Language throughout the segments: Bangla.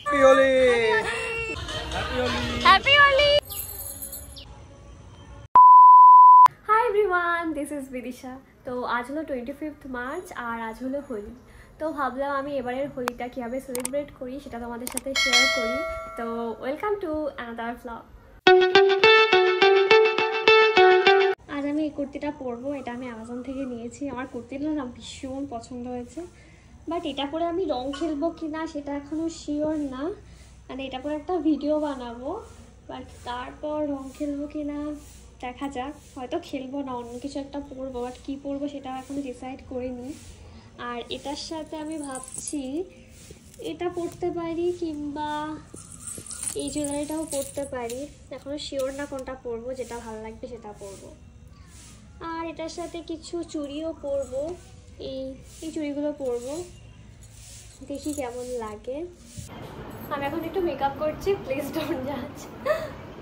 Happy Holi, happy Holi, happy Holi. Hi everyone, this is Bidisha. তো আজ হলো 25 মার্চ আর আজ হলো হোলি। তো ভাবলাম আমি এবারের হোলিটা কীভাবে সেলিব্রেট করি সেটা তোমাদের সাথে শেয়ার করি। তো ওয়েলকাম টু অ্যানাদার ভ্লগ। আজ আমি এই কুর্তিটা পরবো, এটা আমি অ্যামাজন থেকে নিয়েছি। আমার কুর্তিটা না ভীষণ পছন্দ হয়েছে, বাট এটা পরে আমি রং খেলবো কি না সেটা এখনও শিওর না। মানে এটা পরে একটা ভিডিও বানাবো, বাট তারপর রং খেলবো কি না দেখা যাক। হয়তো খেলবো না, অন্য কিছু একটা পরবো, বাট কী পরবো সেটা এখনও ডিসাইড করিনি। আর এটার সাথে আমি ভাবছি এটা পরতে পারি কিংবা এই জুয়েলারিটাও পরতে পারি। এখনও শিওর না কোনটা পরবো, যেটা ভালো লাগবে সেটা পরবো। আর এটার সাথে কিছু চুড়িও পরবো, এই চুড়িগুলো পরবো, দেখি কেমন লাগে। আমি এখন একটু মেকআপ করছি, প্লিজ ডোন্ট জাজ।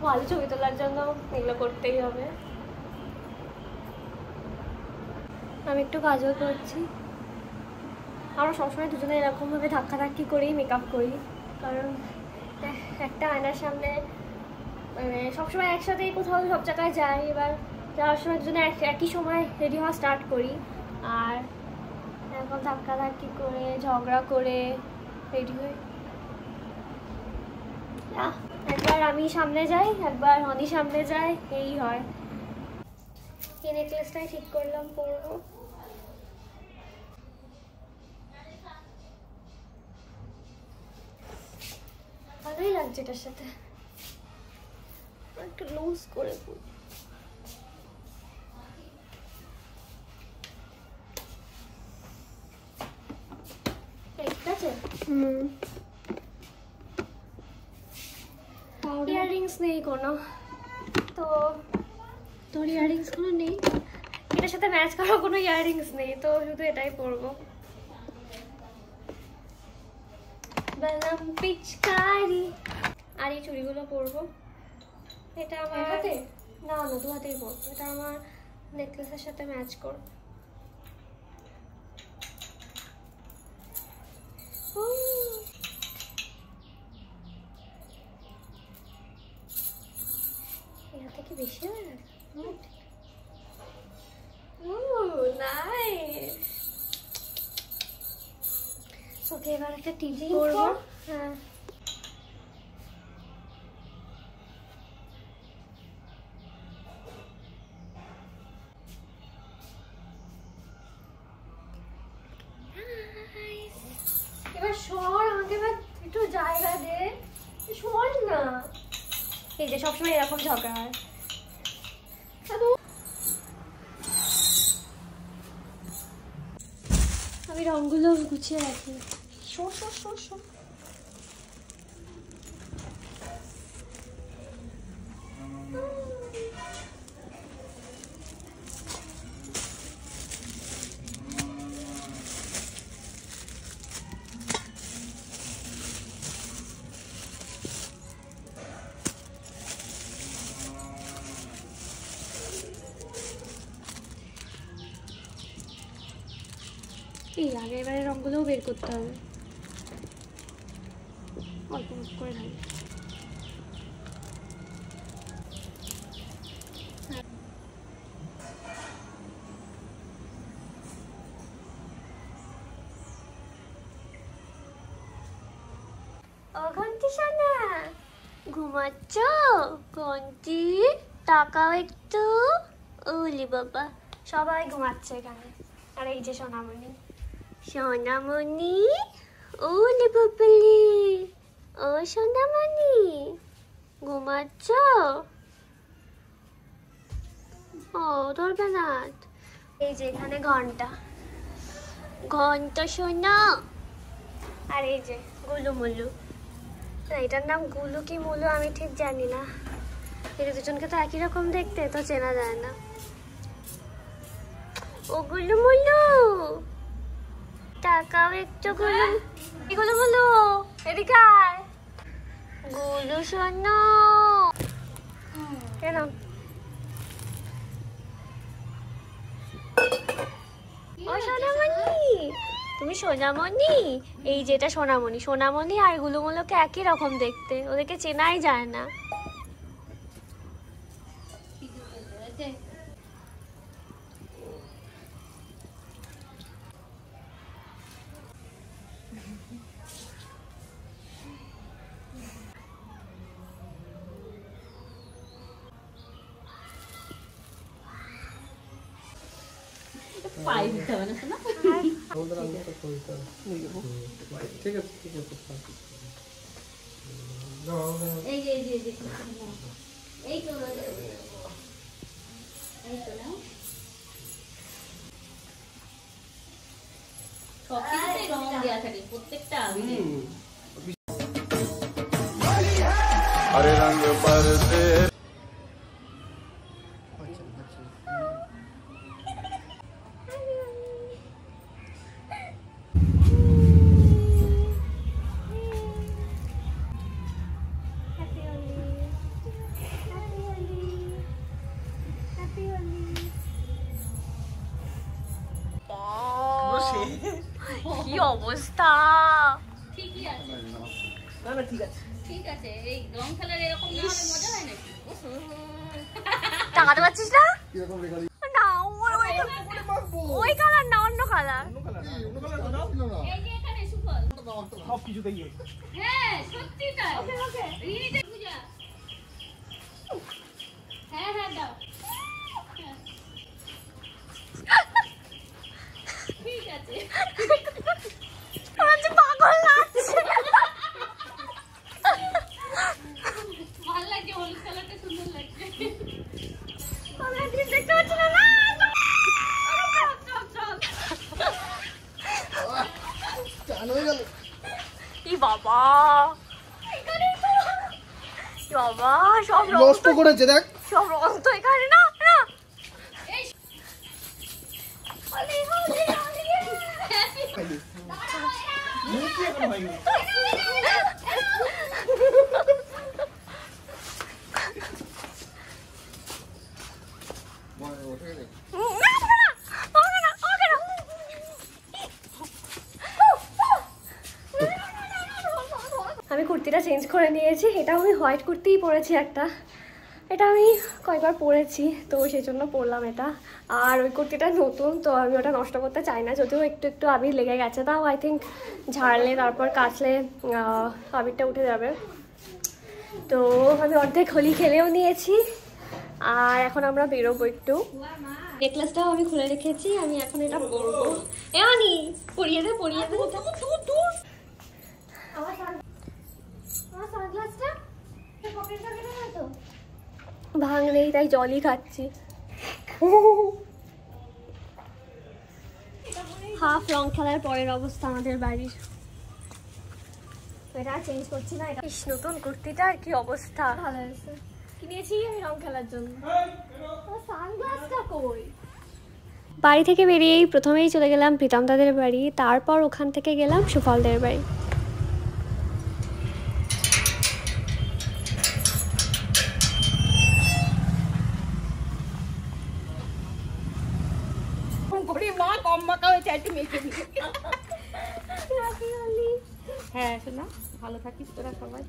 ভালো ছবি তোলার জন্য এগুলো করতেই হবে। আমি একটু কাজল করছি। আমরা সবসময় দুজনে এরকমভাবে ধাক্কাধাক্কি করেই মেকআপ করি, কারণ একটা আয়নার সামনে মানে সবসময় একসাথেই কোথাও সব জায়গায় যাই। এবার যাওয়ার সময় দুজনে একই সময় রেডি হওয়া স্টার্ট করি, আর এরকম ধাক্কাধাক্কি করে ঝগড়া করে রেডি হই। একবার আমি সামনে যাই, একবার অনি সামনে যায়, এই হয়। এই নেকলেসটাই ঠিক করলাম পরবো। ভালোই লাগছে এটার সাথে, একটু লুজ করে পরি। ঠিক আছে। ইয়াররিংস নেই কোনো, তো তোর ইয়াররিংস কোনো নেই, এটার সাথে ম্যাচ করার কোনো ইয়াররিংস নেই, তো শুধু এটাই পরবো। বালাম পিচকারি। আর এই চুড়িগুলো পরবো। এটা আমার হাতে না, দু হাতেই পরবো। এটা আমার নেকলেসের সাথে ম্যাচ করবে। এর থেকে বেশি হয়ে গেছে। ওকে, এবার একটা টিভি করবো। হ্যাঁ, এবার সর, আমাকে এবার একটু জায়গা দে, সর না। এই যে সবসময় এরকম ঝগড়া হয়। আমি রঙগুলো গুছিয়ে রাখি। সর সর সর সর। এই আগে এবারে রঙগুলোও বের করতে হবে, অল্প অল্প করে ঢালি। ও ঘন্টি সোনা, ঘুমাচ্ছ? ঘন্টি তাকাও একটু। ওলি বাবা, সবাই ঘুমাচ্ছে এখানে। আর এই যে সোনামণি, সোনামণি, ওলি বাবলি, ও সোনামণি ঘুমাচ্ছ? ও ধরবে না। এই যে এখানে ঘন্টা, ঘন্টা সোনা। আর এই যে গুলু মুলু, না এটার নাম গুলু কি মুলু আমি ঠিক জানি না। এদের দুজনকে তো একই রকম দেখতে, তো চেনা যায় না। ও গুলু মুলু, তাকাও একটু। গুলু গুলু মুলু, এদিকে আয়। গুলু সোনা, কেন ও সোনামণি, তুমি তুমি সোনামণি, এই যেটা সোনামণি, সোনামণি আর গুলুমুলুকে একই রকম দেখতে, ওদেরকে চেনাই যায় না। পাই দিতে হবে না শোনা। ঠিক আছে ঠিক আছে। এই যে এই যে এই তো না সব কিছুতেই রং দেওয়া থাকে প্রত্যেকটা আবিরে। हरे रंग बरसे কি অবস্থা! ঠিকই আছে, না না ঠিক আছে ঠিক আছে। এই রং খেলার এরকম না হলে মজা হয় নাকি? টাকাতে পাচ্ছিস না? কিরকম রেগাড়ি না, ওই কালার না, অন্য কালার। এই যে এখানে সুফল সব কিছুতেই হ্যাঁ সত্যি তাই। রিনিতে পূজা হ্যাঁ হ্যাঁ দাও ঠিক আছে। আমার যে পাগল লাগছে। ভালো লাগছে, হলুদ কালারটা সুন্দর লাগছে। আমরা ঠিক দেখতে পাচ্ছি না। না, চান হয়ে গেল। ই বাবা, ই বাবা, সব রং নষ্ট করেছে দেখ। সব রং তো এখানে না না। এই হলি হলি হলি। মুখ কি এখন হয়নি? আমি কুর্তিটা চেঞ্জ করে নিয়েছি। এটা আমি হোয়াইট কুর্তিই পরেছি একটা, এটা আমি কয়েকবার পরেছি তো সেই জন্য পরলাম এটা। আর ওই কুর্তিটা নতুন তো আমি ওটা নষ্ট করতে চাই না, যদিও একটু একটু আবির লেগে গেছে, তাও আই থিঙ্ক ঝাড়লে তারপর কাচলে আবিরটা উঠে যাবে। তো আমি অর্ধেক হোলি খেলেও নিয়েছি আর এখন আমরা বেরোবো একটু। নেকলেসটাও আমি খুলে রেখেছি, আমি এখন এটা পরবো। এমনি পরিয়ে দে পরিয়ে দে। ভাঙ নেই তাই জলই খাচ্ছি। হাফ রং খেলার পরের অবস্থা আমাদের বাড়ির। এটা চেঞ্জ করছি না। এটা নতুন কুর্তিটা আর কি অবস্থা। ভালো হয়েছে, কিনেছি আমি রং খেলার জন্য। সানগ্লাসটা কই? বাড়ি থেকে বেরিয়েই প্রথমেই চলে গেলাম প্রীতম দাদের বাড়ি, তারপর ওখান থেকে গেলাম সুফলদের বাড়ি। মা কম মাখা হয়েছে, একটু মেখে দিই। হ্যাঁ শোনা, ভালো থাকিস তোরা সবাই।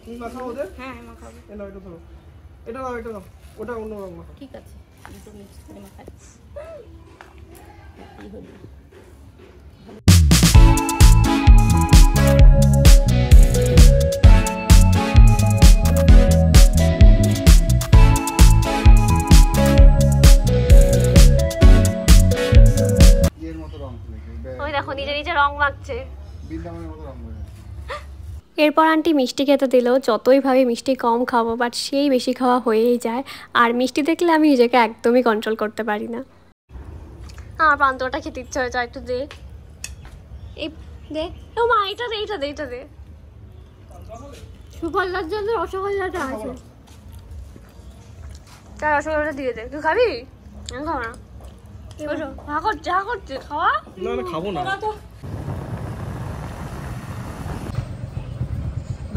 তুমি মাখাও ওদের? হ্যাঁ মাখাবো। এটা এটা ধরো, এটা দাও এটা দাও, ওটা অন্য রং মাখা। ঠিক আছে, দুটো মিক্স করে মাখাই। কি হলো? এর মতো রং তুলেছে, ওই দেখো নিজে নিজে রং মাখছে। বৃন্দাবনের মতো রং করে। এরপর আন্টি মিষ্টি খেতে দিল। যতই ভাবে মিষ্টি কম খাবো, বাট সেই বেশি খাওয়া হয়েই যায়। আর মিষ্টি দেখলে আমি নিজেকে একদমই কন্ট্রোল করতে পারি না। আমার পান্তটা খেতে ইচ্ছে হয়েছে, একটু দে। এই দে, ও মা এটা দে এটা দে এটা দে। সুফলদার জন্য রসগোল্লাটা আছে, তার রসগোল্লাটা দিয়ে দে। তুই খাবি? আমি খাবো না। হা করছে হা করছে, খাওয়া না না খাবো না।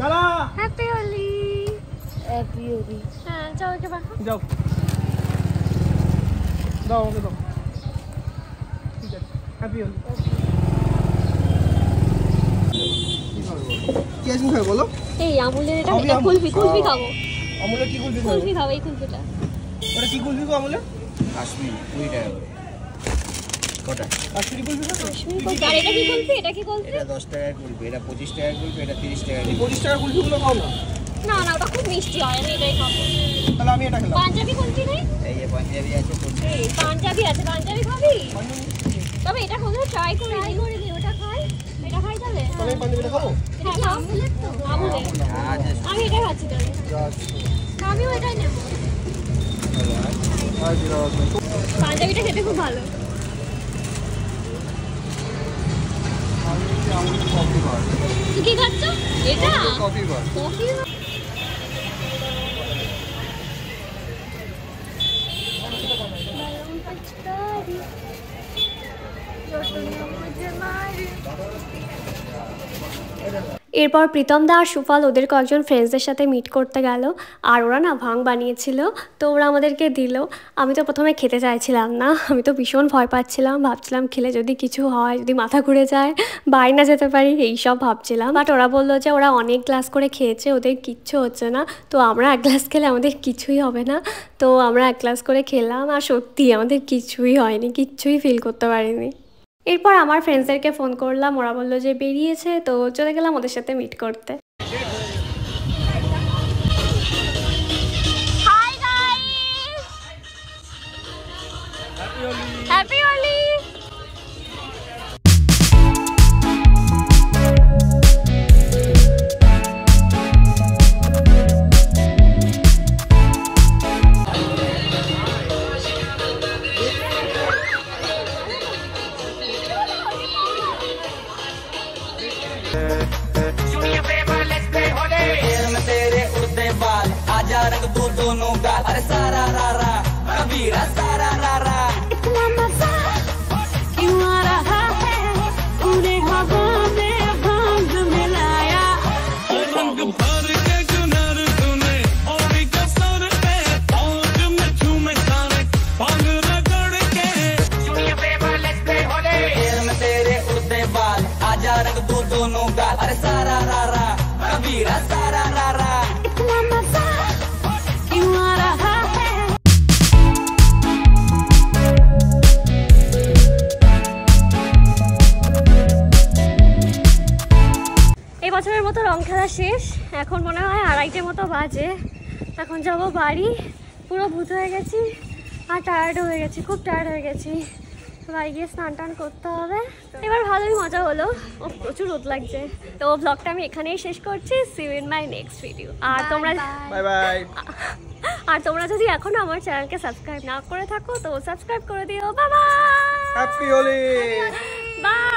দাদা হ্যাপি হোলি। হ্যাপি হোলি। হ্যাঁ যাও একে বাবা। যাও দাও আমাকে দাও। ঠিক আছে, হ্যাপি হোলি। কি আইসক্রিম খাবে বলো? এই আমুলের এটা সবই আমুল। কুলফি কুলফি খাবো, আমুলে কি কুলফি খাবে? কুলফি খাবো, এই কুলফিটা। ওটা কি কুলফি গো আমুলে? কাশ্মীর 20 টাকা করে কটা? কাশ্মীরি কুলফি খাবে? কাশ্মীরি কুলফি। আর এটা কি কুলফি? এটা কি কুলফি? এটা 10 টাকায় কুলফি, এটা 25 টাকায় কুলফি, এটা 30 টাকায় এই কুলফি। 25 টাকার কুলফিগুলো খাও না। না না, ওটা খুব মিষ্টি হয়, আমি এটাই খাবো। তাহলে আমি এটা খেলাম। পাঞ্জাবি কুলফি নেই? এই যে পাঞ্জাবি আছে 25 এই পাঞ্জাবি আছে, পাঞ্জাবি খাবি? তবে এটা কোথাও ট্রাই করে দিই, ওটা খাই, এটা খাই তাহলে। তাহলে আমি পাঞ্জাবিটা খাবো? হ্যাঁ, আমুলের তো, আমুলের। আচ্ছা আমি এটা খাচ্ছি তাহলে। আমিও এটাই নেব। আর জিরা রসুন। পাঞ্জাবিটা খেতে খুব ভালো। আমি হচ্ছে আমুল কফি বার। তুই কি খাচ্ছ? এটা কফি বার। কফি। এরপর প্রীতম দা আর সুফল ওদের কয়েকজন ফ্রেন্ডসদের সাথে মিট করতে গেল, আর ওরা না ভাং বানিয়েছিল, তো ওরা আমাদেরকে দিল। আমি তো প্রথমে খেতে চাইছিলাম না, আমি তো ভীষণ ভয় পাচ্ছিলাম, ভাবছিলাম খেলে যদি কিছু হয়, যদি মাথা ঘুরে যায়, বাড়ি না যেতে পারি, এইসব ভাবছিলাম। বাট ওরা বললো যে ওরা অনেক গ্লাস করে খেয়েছে, ওদের কিচ্ছু হচ্ছে না। তো আমরা এক গ্লাস খেলে আমাদের কিছুই হবে না, তো আমরা এক গ্লাস করে খেলাম, আর সত্যি আমাদের কিছুই হয়নি, কিচ্ছুই ফিল করতে পারিনি। এরপর আমার ফ্রেন্ডসদেরকে ফোন করলাম, ওরা বললো যে বেরিয়েছে, তো চলে গেলাম ওদের সাথে মিট করতে। Hi guys, happy Holi. तेरे उड़ते बाल आजा रंग दो दोनों गाल अरे सारा रारा कबीरा सारा रारा इतना मजा क्यों आ रहा है, पूरे हवा में भांग मिलाया। रंग भर के जुनर तूने और कसर पे पौध में झूमे सारे पांग रगड़ के तेर में तेरे उड़ते बाल आजा रंग दो दोनों गाल अरे सारा रारा कबीरा सारा रारा इतना मजा क्यों आ रहा है। এই বছরের মতো রং খেলা শেষ, এখন মনে হয় 2:30 মতো বাজে। এখন যাব বাড়ি, পুরো ভূত হয়ে গেছি আর টায়ার্ড হয়ে গেছি, খুব টায়ার্ড হয়ে গেছি। বাড়ি গিয়ে স্নান টান করতে হবে। এবার ভালোই মজা হলো, ও প্রচুর রোদ লাগছে। তো ব্লগটা আমি এখানেই শেষ করছি। See you in my next video. আর তোমরা বাই বাই। আর তোমরা যদি এখনো আমার চ্যানেলকে সাবস্ক্রাইব না করে থাকো তো সাবস্ক্রাইব করে দিও। Bye bye, happy Holi. By.